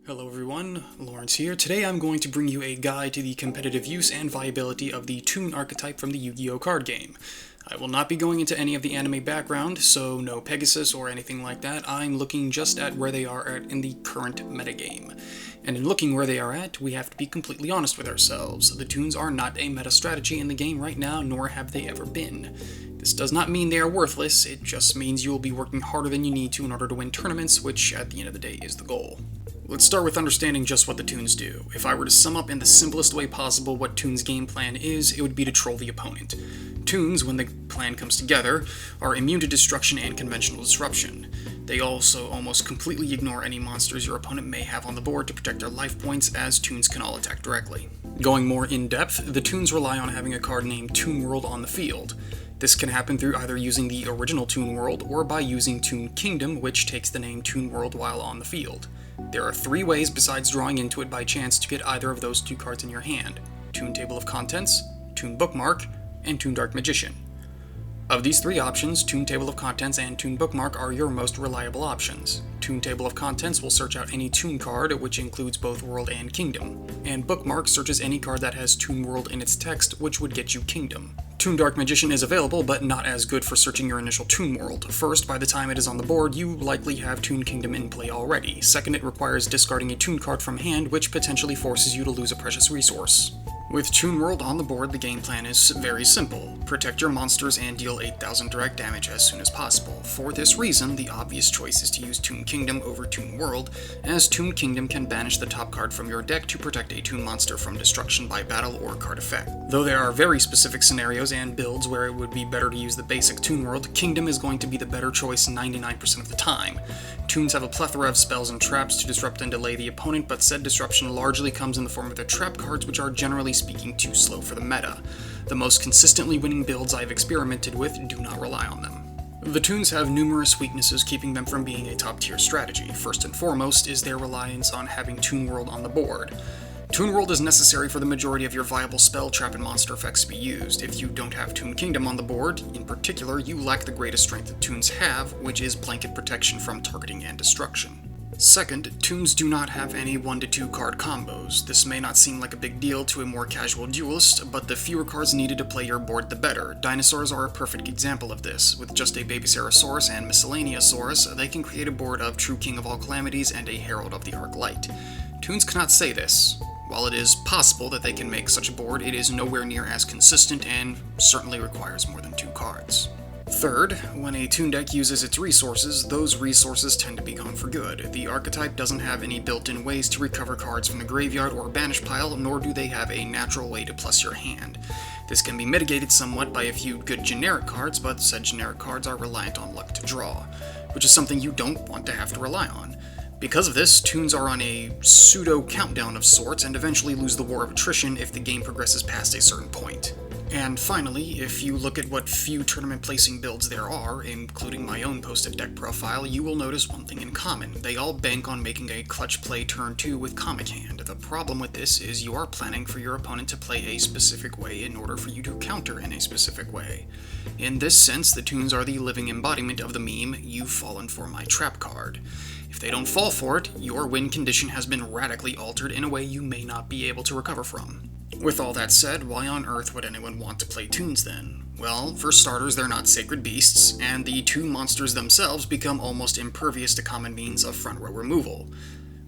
Hello everyone, Lawrence here. Today I'm going to bring you a guide to the competitive use and viability of the Toon Archetype from the Yu-Gi-Oh card game. I will not be going into any of the anime background, so no Pegasus or anything like that. I'm looking just at where they are at in the current metagame. And in looking where they are at, we have to be completely honest with ourselves. The Toons are not a meta strategy in the game right now, nor have they ever been. This does not mean they are worthless, it just means you will be working harder than you need to in order to win tournaments, which at the end of the day is the goal. Let's start with understanding just what the Toons do. If I were to sum up in the simplest way possible what Toon's game plan is, it would be to troll the opponent. Toons, when the plan comes together, are immune to destruction and conventional disruption. They also almost completely ignore any monsters your opponent may have on the board to protect their life points, as Toons can all attack directly. Going more in depth, the Toons rely on having a card named Toon World on the field. This can happen through either using the original Toon World or by using Toon Kingdom, which takes the name Toon World while on the field. There are three ways besides drawing into it by chance to get either of those two cards in your hand: Toon Table of Contents, Toon Bookmark, and Toon Dark Magician. Of these three options, Toon Table of Contents and Toon Bookmark are your most reliable options. Toon Table of Contents will search out any Toon card, which includes both World and Kingdom, and Bookmark searches any card that has Toon World in its text, which would get you Kingdom. Toon Dark Magician is available, but not as good for searching your initial Toon World. First, by the time it is on the board, you likely have Toon Kingdom in play already. Second, it requires discarding a Toon card from hand, which potentially forces you to lose a precious resource. With Toon World on the board, the game plan is very simple. Protect your monsters and deal 8,000 direct damage as soon as possible. For this reason, the obvious choice is to use Toon Kingdom over Toon World, as Toon Kingdom can banish the top card from your deck to protect a Toon monster from destruction by battle or card effect. Though there are very specific scenarios and builds where it would be better to use the basic Toon World, Kingdom is going to be the better choice 99% of the time. Toons have a plethora of spells and traps to disrupt and delay the opponent, but said disruption largely comes in the form of their trap cards, which are generally speaking too slow for the meta. The most consistently winning builds I've experimented with do not rely on them. The Toons have numerous weaknesses keeping them from being a top-tier strategy. First and foremost is their reliance on having Toon World on the board. Toon World is necessary for the majority of your viable spell, trap, and monster effects to be used. If you don't have Toon Kingdom on the board, in particular, you lack the greatest strength that Toons have, which is blanket protection from targeting and destruction. Second, Toons do not have any 1-2 card combos. This may not seem like a big deal to a more casual duelist, but the fewer cards needed to play your board the better. Dinosaurs are a perfect example of this. With just a Babycerosaurus and Miscellaneousaurus, they can create a board of True King of All Calamities and a Herald of the Arc Light. Toons cannot say this. While it is possible that they can make such a board, it is nowhere near as consistent and certainly requires more than 2 cards. Third, when a Toon deck uses its resources, those resources tend to be gone for good. The archetype doesn't have any built-in ways to recover cards from the graveyard or banish pile, nor do they have a natural way to plus your hand. This can be mitigated somewhat by a few good generic cards, but said generic cards are reliant on luck to draw, which is something you don't want to have to rely on. Because of this, Toons are on a pseudo-countdown of sorts and eventually lose the war of attrition if the game progresses past a certain point. And finally, if you look at what few tournament placing builds there are, including my own posted deck profile, you will notice one thing in common. They all bank on making a clutch play turn 2 with Comic Hand. The problem with this is you are planning for your opponent to play a specific way in order for you to counter in a specific way. In this sense, the Toons are the living embodiment of the meme, "You've fallen for my trap card." If they don't fall for it, your win condition has been radically altered in a way you may not be able to recover from. With all that said, why on earth would anyone want to play Toons then? Well, for starters, they're not sacred beasts, and the Toon monsters themselves become almost impervious to common means of front row removal.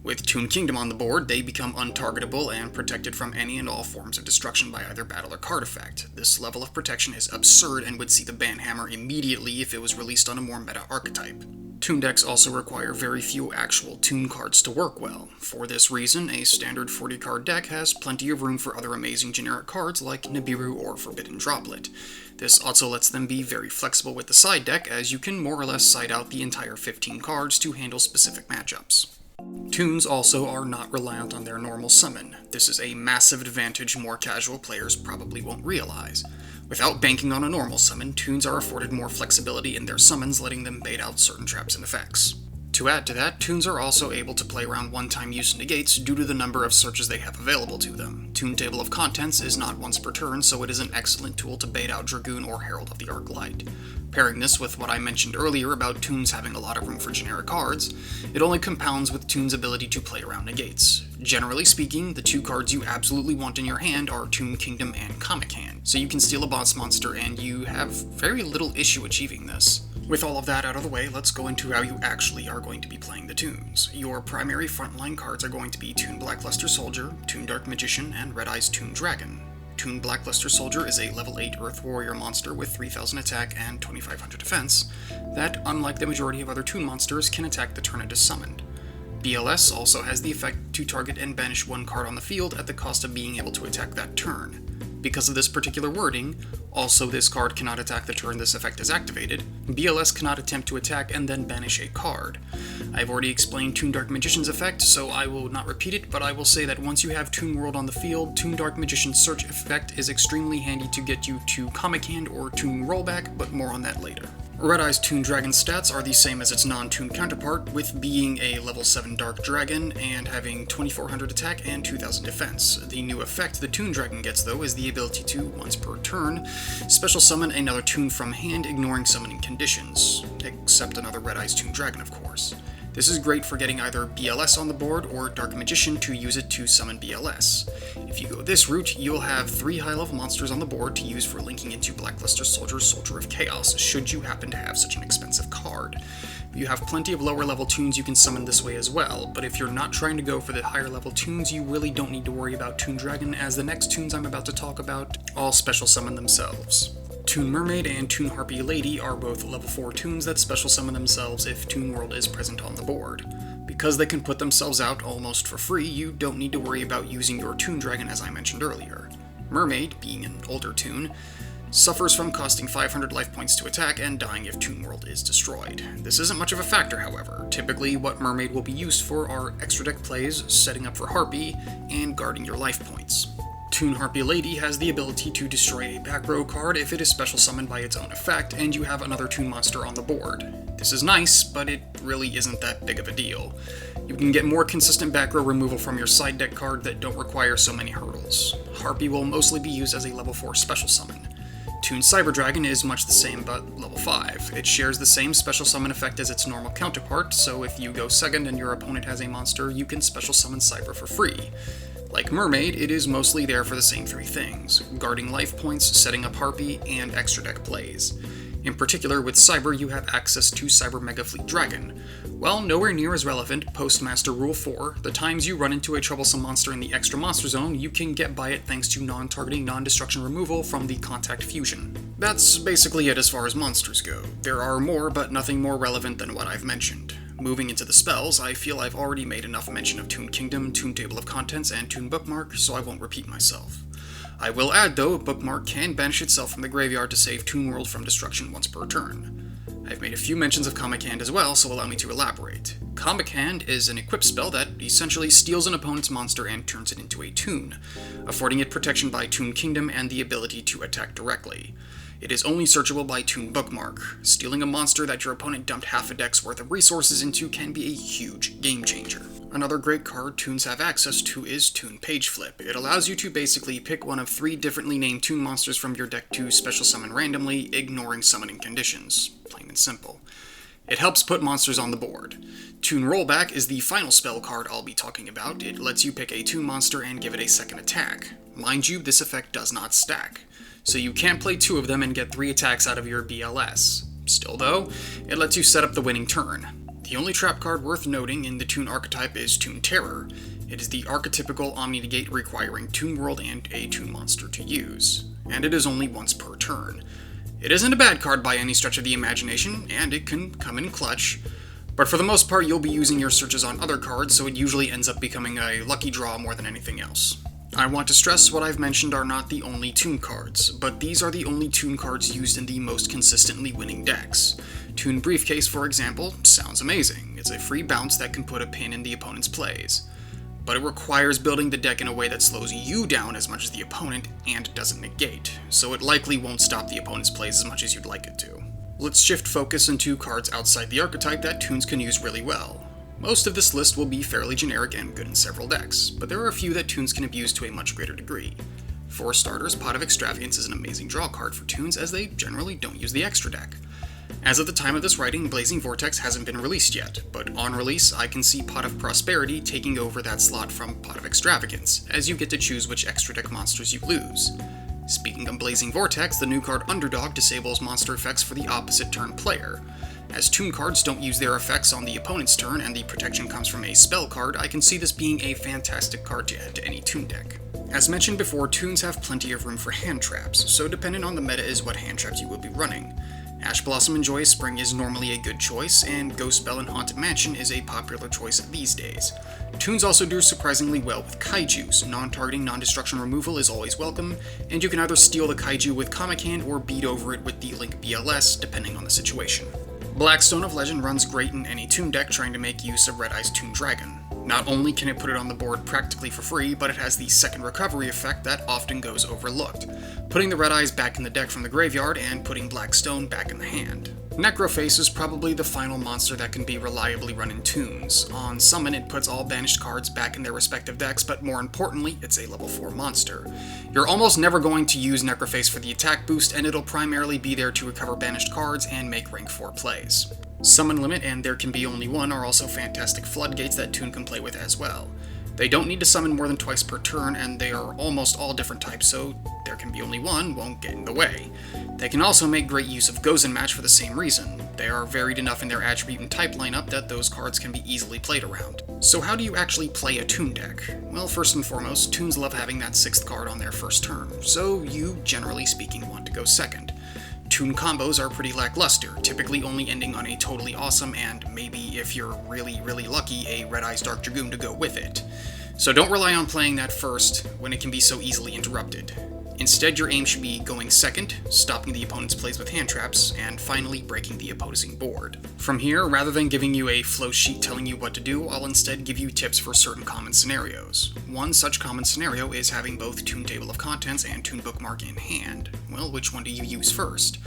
With Toon Kingdom on the board, they become untargetable and protected from any and all forms of destruction by either battle or card effect. This level of protection is absurd and would see the ban hammer immediately if it was released on a more meta archetype. Toon decks also require very few actual Toon cards to work well. For this reason, a standard 40-card deck has plenty of room for other amazing generic cards like Nibiru or Forbidden Droplet. This also lets them be very flexible with the side deck, as you can more or less side out the entire 15 cards to handle specific matchups. Toons also are not reliant on their normal summon. This is a massive advantage more casual players probably won't realize. Without banking on a normal summon, Toons are afforded more flexibility in their summons, letting them bait out certain traps and effects. To add to that, toons are also able to play around one-time use negates due to the number of searches they have available to them. Toon Table of Contents is not once per turn, so it is an excellent tool to bait out Dragoon or Herald of the Arclight. Pairing this with what I mentioned earlier about toons having a lot of room for generic cards, it only compounds with toon's ability to play around negates. Generally speaking, the two cards you absolutely want in your hand are Toon Kingdom and Comic Hand, so you can steal a boss monster and you have very little issue achieving this. With all of that out of the way, let's go into how you actually are going to be playing the toons. Your primary frontline cards are going to be Toon Blackluster Soldier, Toon Dark Magician, and Red Eyes Toon Dragon. Toon Blackluster Soldier is a level 8 Earth Warrior monster with 3000 attack and 2500 defense that, unlike the majority of other toon monsters, can attack the turn it is summoned. BLS also has the effect to target and banish one card on the field at the cost of being able to attack that turn. Because of this particular wording, also this card cannot attack the turn this effect is activated, BLS cannot attempt to attack and then banish a card. I've already explained Toon Dark Magician's effect, so I will not repeat it, but I will say that once you have Toon World on the field, Toon Dark Magician's search effect is extremely handy to get you to Comic Hand or Toon Rollback, but more on that later. Red Eyes Toon Dragon's stats are the same as its non-Toon counterpart, with being a level 7 Dark Dragon and having 2400 attack and 2000 defense. The new effect the Toon Dragon gets, though, is the ability to, once per turn, special summon another toon from hand, ignoring summoning conditions. Except another Red Eyes Toon Dragon, of course. This is great for getting either BLS on the board or Dark Magician to use it to summon BLS. If you go this route, you'll have 3 high-level monsters on the board to use for linking into Blackluster Soldier's Soldier of Chaos, should you happen to have such an expensive card. You have plenty of lower-level toons you can summon this way as well, but if you're not trying to go for the higher-level toons, you really don't need to worry about Toon Dragon, as the next toons I'm about to talk about all special summon themselves. Toon Mermaid and Toon Harpy Lady are both level 4 toons that special summon themselves if Toon World is present on the board. Because they can put themselves out almost for free, you don't need to worry about using your Toon Dragon as I mentioned earlier. Mermaid, being an older toon, suffers from costing 500 life points to attack and dying if Toon World is destroyed. This isn't much of a factor, however. Typically, what Mermaid will be used for are extra deck plays, setting up for Harpy, and guarding your life points. Toon Harpy Lady has the ability to destroy a back row card if it is special summoned by its own effect, and you have another toon monster on the board. This is nice, but it really isn't that big of a deal. You can get more consistent back row removal from your side deck card that don't require so many hurdles. Harpy will mostly be used as a level 4 special summon. Toon Cyber Dragon is much the same, but level 5. It shares the same special summon effect as its normal counterpart, so if you go second and your opponent has a monster, you can special summon Cyber for free. Like Mermaid, it is mostly there for the same 3 things: guarding life points, setting up Harpy, and extra deck plays. In particular, with Cyber, you have access to Cyber Mega Fleet Dragon. While nowhere near as relevant, Postmaster Rule 4, the times you run into a troublesome monster in the extra monster zone, you can get by it thanks to non-targeting, non-destruction removal from the Contact Fusion. That's basically it as far as monsters go. There are more, but nothing more relevant than what I've mentioned. Moving into the spells, I feel I've already made enough mention of Toon Kingdom, Toon Table of Contents, and Toon Bookmark, so I won't repeat myself. I will add, though, Bookmark can banish itself from the graveyard to save Toon World from destruction once per turn. I've made a few mentions of Comic Hand as well, so allow me to elaborate. Comic Hand is an equip spell that essentially steals an opponent's monster and turns it into a toon, affording it protection by Toon Kingdom and the ability to attack directly. It is only searchable by Toon Bookmark. Stealing a monster that your opponent dumped half a deck's worth of resources into can be a huge game changer. Another great card toons have access to is Toon Page Flip. It allows you to basically pick one of 3 differently named toon monsters from your deck to special summon randomly, ignoring summoning conditions. Plain and simple. It helps put monsters on the board. Toon Rollback is the final spell card I'll be talking about. It lets you pick a toon monster and give it a second attack. Mind you, this effect does not stack, so you can't play 2 of them and get 3 attacks out of your BLS. Still though, it lets you set up the winning turn. The only trap card worth noting in the Toon Archetype is Toon Terror. It is the archetypical Omni-Negate requiring Toon World and a toon monster to use, and it is only once per turn. It isn't a bad card by any stretch of the imagination, and it can come in clutch, but for the most part you'll be using your searches on other cards, so it usually ends up becoming a lucky draw more than anything else. I want to stress what I've mentioned are not the only toon cards, but these are the only toon cards used in the most consistently winning decks. Toon Briefcase, for example, sounds amazing. It's a free bounce that can put a pin in the opponent's plays. But it requires building the deck in a way that slows you down as much as the opponent and doesn't negate, so it likely won't stop the opponent's plays as much as you'd like it to. Let's shift focus into cards outside the archetype that Toons can use really well. Most of this list will be fairly generic and good in several decks, but there are a few that Toons can abuse to a much greater degree. For starters, Pot of Extravagance is an amazing draw card for Toons, as they generally don't use the extra deck. As of the time of this writing, Blazing Vortex hasn't been released yet, but on release, I can see Pot of Prosperity taking over that slot from Pot of Extravagance, as you get to choose which extra deck monsters you lose. Speaking of Blazing Vortex, the new card Underdog disables monster effects for the opposite turn player. As Toon cards don't use their effects on the opponent's turn and the protection comes from a spell card, I can see this being a fantastic card to add to any Toon deck. As mentioned before, Toons have plenty of room for hand traps, so dependent on the meta is what hand traps you will be running. Ash Blossom and Joyous Spring is normally a good choice, and Ghost Spell and Haunted Mansion is a popular choice these days. Toons also do surprisingly well with Kaijus. Non-targeting, non-destruction removal is always welcome, and you can either steal the Kaiju with Comic Hand or beat over it with the Link BLS, depending on the situation. Blackstone of Legend runs great in any Toon deck trying to make use of Red Eye's Toon Dragon. Not only can it put it on the board practically for free, but it has the second recovery effect that often goes overlooked, putting the Red Eyes back in the deck from the graveyard and putting Blackstone back in the hand. Necroface is probably the final monster that can be reliably run in Toons. On summon, it puts all banished cards back in their respective decks, but more importantly, it's a level 4 monster. You're almost never going to use Necroface for the attack boost, and it'll primarily be there to recover banished cards and make rank 4 plays. Summon Limit and There Can Be Only One are also fantastic floodgates that Toon can play with as well. They don't need to summon more than twice per turn, and they are almost all different types, so There Can Be Only One won't get in the way. They can also make great use of Gozen Match for the same reason. They are varied enough in their attribute and type lineup that those cards can be easily played around. So how do you actually play a Toon deck? Well, first and foremost, Toons love having that 6th card on their first turn, so you, generally speaking, want to go second. Toon combos are pretty lackluster, typically only ending on a totally awesome and maybe, if you're really lucky, a Red Eyes Dark Dragoon to go with it. So don't rely on playing that first when it can be so easily interrupted. Instead, your aim should be going second, stopping the opponent's plays with hand traps, and finally breaking the opposing board. From here, rather than giving you a flow sheet telling you what to do, I'll instead give you tips for certain common scenarios. One such common scenario is having both Toon Table of Contents and Toon Bookmark in hand. Well, which one do you use first?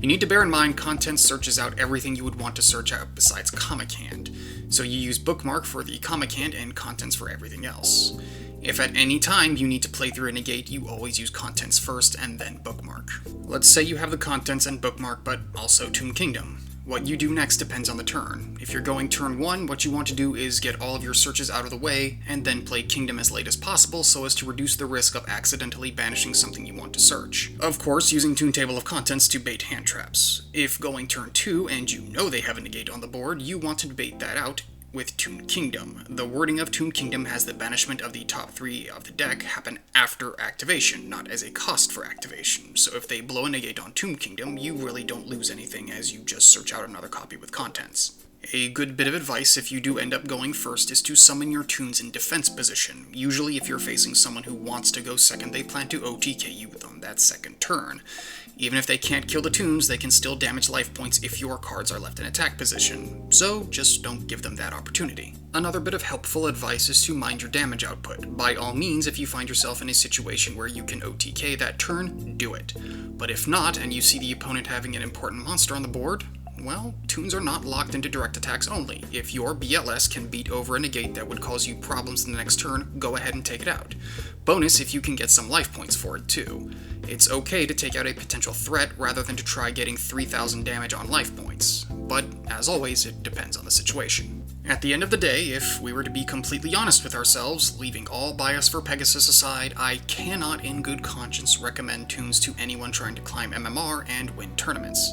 You need to bear in mind Contents searches out everything you would want to search out besides Comic Hand, so you use Bookmark for the Comic Hand and Contents for everything else. If at any time you need to play through a negate, you always use Contents first and then Bookmark. Let's say you have the Contents and Bookmark, but also Toon Kingdom. What you do next depends on the turn. If you're going turn 1, what you want to do is get all of your searches out of the way, and then play Kingdom as late as possible so as to reduce the risk of accidentally banishing something you want to search. Of course, using Toon Table of Contents to bait hand traps. If going turn 2, and you know they have a negate on the board, you want to bait that out with Toon Kingdom. The wording of Toon Kingdom has the banishment of the top 3 of the deck happen after activation, not as a cost for activation. So if they blow a negate on Toon Kingdom, you really don't lose anything as you just search out another copy with Contents. A good bit of advice if you do end up going first is to summon your Toons in defense position. Usually if you're facing someone who wants to go second, they plan to OTK you on that second turn. Even if they can't kill the Toons, they can still damage life points if your cards are left in attack position, so just don't give them that opportunity. Another bit of helpful advice is to mind your damage output. By all means, if you find yourself in a situation where you can OTK that turn, do it. But if not, and you see the opponent having an important monster on the board, well, Toons are not locked into direct attacks only. If your BLS can beat over a negate that would cause you problems in the next turn, go ahead and take it out. Bonus if you can get some life points for it too. It's okay to take out a potential threat rather than to try getting 3,000 damage on life points, but as always, it depends on the situation. At the end of the day, if we were to be completely honest with ourselves, leaving all bias for Pegasus aside, I cannot in good conscience recommend Toons to anyone trying to climb MMR and win tournaments.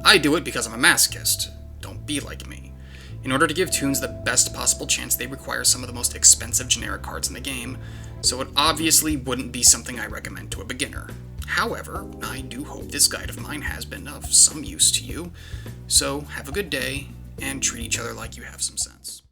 I do it because I'm a masochist. Don't be like me. In order to give Toons the best possible chance, they require some of the most expensive generic cards in the game, so it obviously wouldn't be something I recommend to a beginner. However, I do hope this guide of mine has been of some use to you, so have a good day, and treat each other like you have some sense.